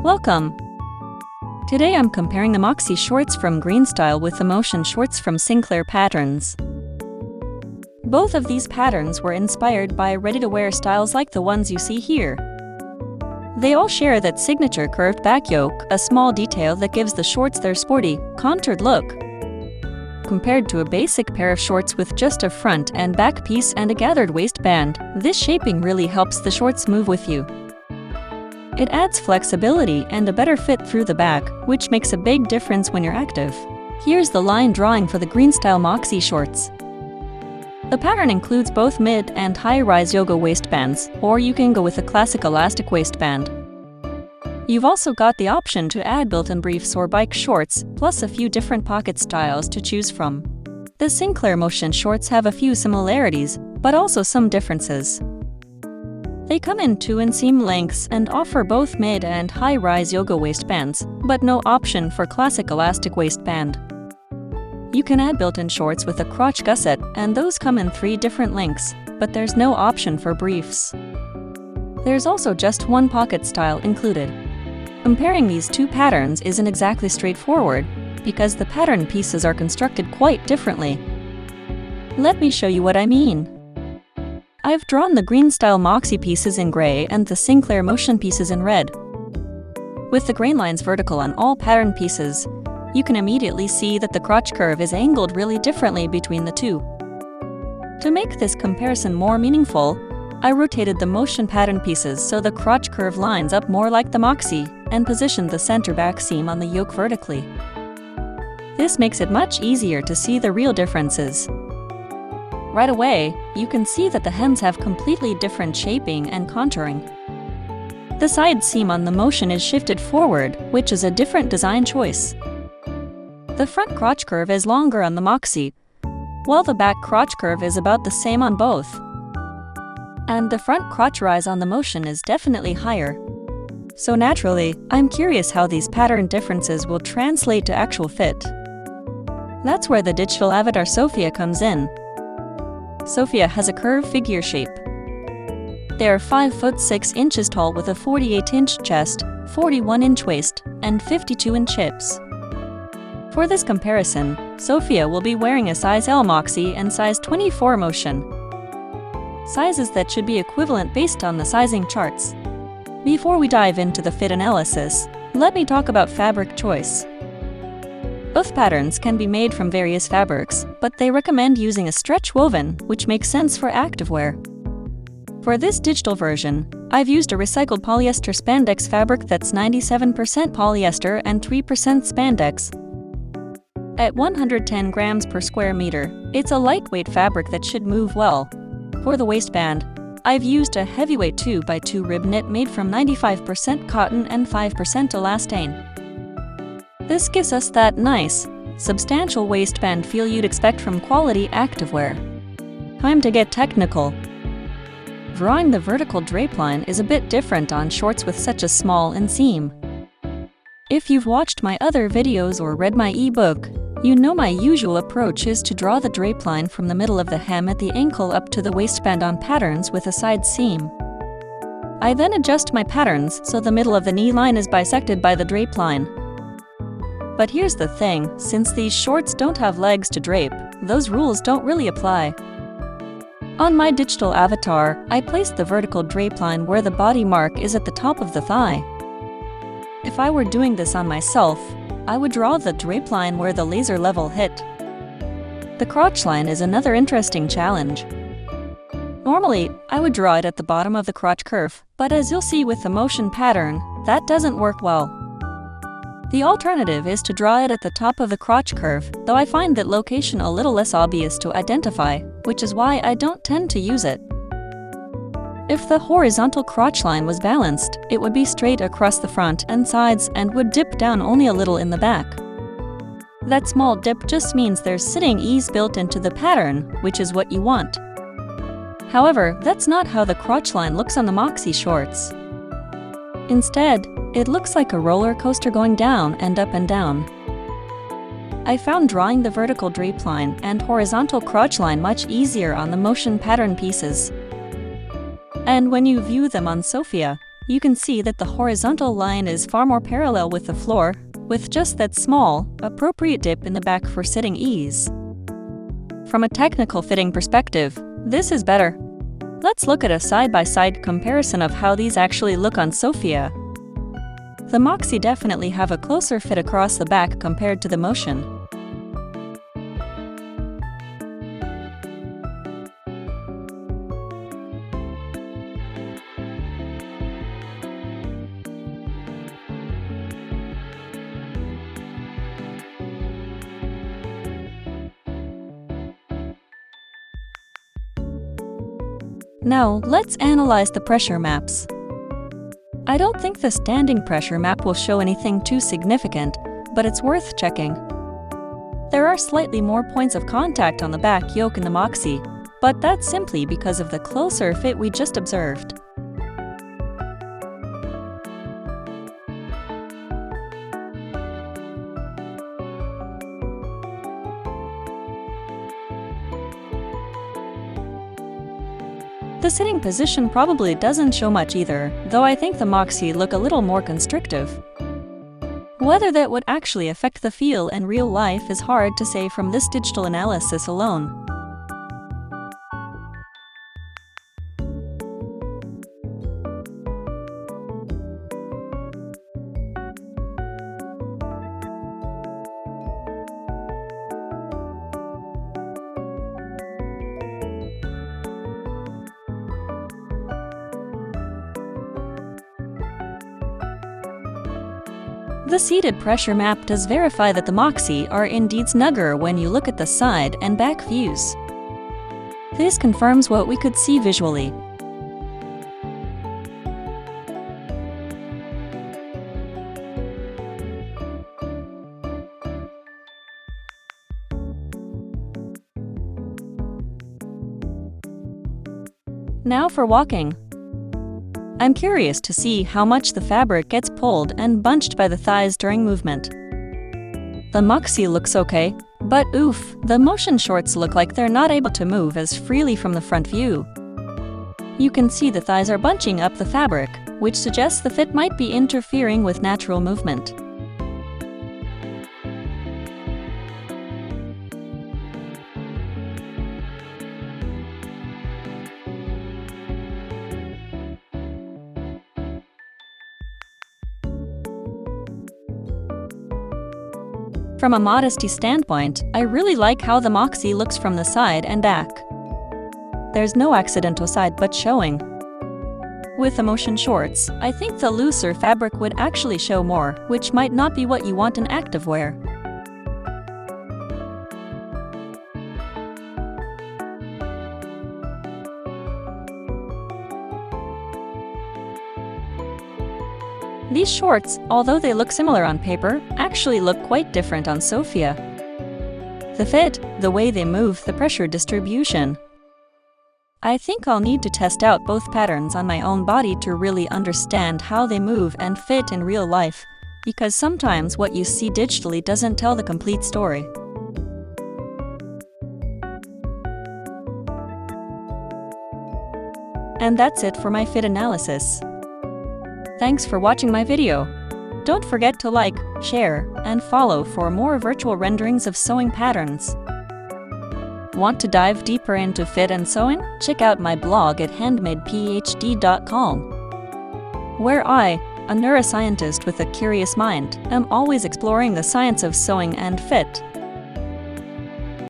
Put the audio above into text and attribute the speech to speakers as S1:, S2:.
S1: Welcome! Today I'm comparing the Moxi shorts from Greenstyle with the Motion shorts from Sinclair Patterns. Both of these patterns were inspired by ready-to-wear styles like the ones you see here. They all share that signature curved back yoke, a small detail that gives the shorts their sporty, contoured look. Compared to a basic pair of shorts with just a front and back piece and a gathered waistband, this shaping really helps the shorts move with you. It adds flexibility and a better fit through the back, which makes a big difference when you're active. Here's the line drawing for the Greenstyle Moxi shorts. The pattern includes both mid and high-rise yoga waistbands, or you can go with a classic elastic waistband. You've also got the option to add built-in briefs or bike shorts, plus a few different pocket styles to choose from. The Sinclair Motion shorts have a few similarities, but also some differences. They come in 2 inseam lengths and offer both mid and high-rise yoga waistbands, but no option for classic elastic waistband. You can add built-in shorts with a crotch gusset, and those come in 3 different lengths, but there's no option for briefs. There's also just one pocket style included. Comparing these two patterns isn't exactly straightforward, because the pattern pieces are constructed quite differently. Let me show you what I mean. I've drawn the Greenstyle Moxi pieces in gray and the Sinclair Motion pieces in red. With the grain lines vertical on all pattern pieces, you can immediately see that the crotch curve is angled really differently between the two. To make this comparison more meaningful, I rotated the Motion pattern pieces so the crotch curve lines up more like the Moxi and positioned the center back seam on the yoke vertically. This makes it much easier to see the real differences. Right away, you can see that the hems have completely different shaping and contouring. The side seam on the Motion is shifted forward, which is a different design choice. The front crotch curve is longer on the Moxi, while the back crotch curve is about the same on both. And the front crotch rise on the Motion is definitely higher. So naturally, I'm curious how these pattern differences will translate to actual fit. That's where the digital avatar Sofia comes in. Sofia has a curved figure shape. They are 5 foot 6 inches tall with a 48-inch chest, 41-inch waist, and 52-inch hips. For this comparison, Sofia will be wearing a size L Moxi and size 24 Motion. Sizes that should be equivalent based on the sizing charts. Before we dive into the fit analysis, let me talk about fabric choice. Both patterns can be made from various fabrics, but they recommend using a stretch woven, which makes sense for activewear. For this digital version, I've used a recycled polyester spandex fabric that's 97% polyester and 3% spandex. At 110 grams per square meter, it's a lightweight fabric that should move well. For the waistband, I've used a heavyweight 2x2 rib knit made from 95% cotton and 5% elastane. This gives us that nice, substantial waistband feel you'd expect from quality activewear. Time to get technical. Drawing the vertical drape line is a bit different on shorts with such a small inseam. If you've watched my other videos or read my ebook, you know my usual approach is to draw the drape line from the middle of the hem at the ankle up to the waistband on patterns with a side seam. I then adjust my patterns so the middle of the knee line is bisected by the drape line. But here's the thing, since these shorts don't have legs to drape, those rules don't really apply. On my digital avatar, I placed the vertical drape line where the body mark is at the top of the thigh. If I were doing this on myself, I would draw the drape line where the laser level hit. The crotch line is another interesting challenge. Normally, I would draw it at the bottom of the crotch curve, but as you'll see with the Motion pattern, that doesn't work well. The alternative is to draw it at the top of the crotch curve, though I find that location a little less obvious to identify, which is why I don't tend to use it. If the horizontal crotch line was balanced, it would be straight across the front and sides and would dip down only a little in the back. That small dip just means there's sitting ease built into the pattern, which is what you want. However, that's not how the crotch line looks on the Moxi shorts. Instead, it looks like a roller coaster going down and up and down. I found drawing the vertical drape line and horizontal crotch line much easier on the Motion pattern pieces. And when you view them on Sofia, you can see that the horizontal line is far more parallel with the floor, with just that small, appropriate dip in the back for sitting ease. From a technical fitting perspective, this is better. Let's look at a side-by-side comparison of how these actually look on Sofia. The Moxi definitely have a closer fit across the back compared to the Motion. Now, let's analyze the pressure maps. I don't think the standing pressure map will show anything too significant, but it's worth checking. There are slightly more points of contact on the back yoke in the Moxi, but that's simply because of the closer fit we just observed. The sitting position probably doesn't show much either, though I think the Moxi look a little more constrictive. Whether that would actually affect the feel in real life is hard to say from this digital analysis alone. The seated pressure map does verify that the Moxi are indeed snugger when you look at the side and back views. This confirms what we could see visually. Now for walking. I'm curious to see how much the fabric gets pulled and bunched by the thighs during movement. The Moxi looks okay, but oof, the Motion shorts look like they're not able to move as freely from the front view. You can see the thighs are bunching up the fabric, which suggests the fit might be interfering with natural movement. From a modesty standpoint, I really like how the Moxi looks from the side and back. There's no accidental side butt showing. With the Motion shorts, I think the looser fabric would actually show more, which might not be what you want in activewear. These shorts, although they look similar on paper, actually look quite different on Sofia. The fit, the way they move, the pressure distribution. I think I'll need to test out both patterns on my own body to really understand how they move and fit in real life, because sometimes what you see digitally doesn't tell the complete story. And that's it for my fit analysis. Thanks for watching my video. Don't forget to like, share, and follow for more virtual renderings of sewing patterns. Want to dive deeper into fit and sewing? Check out my blog at handmadephd.com, where I, a neuroscientist with a curious mind, am always exploring the science of sewing and fit.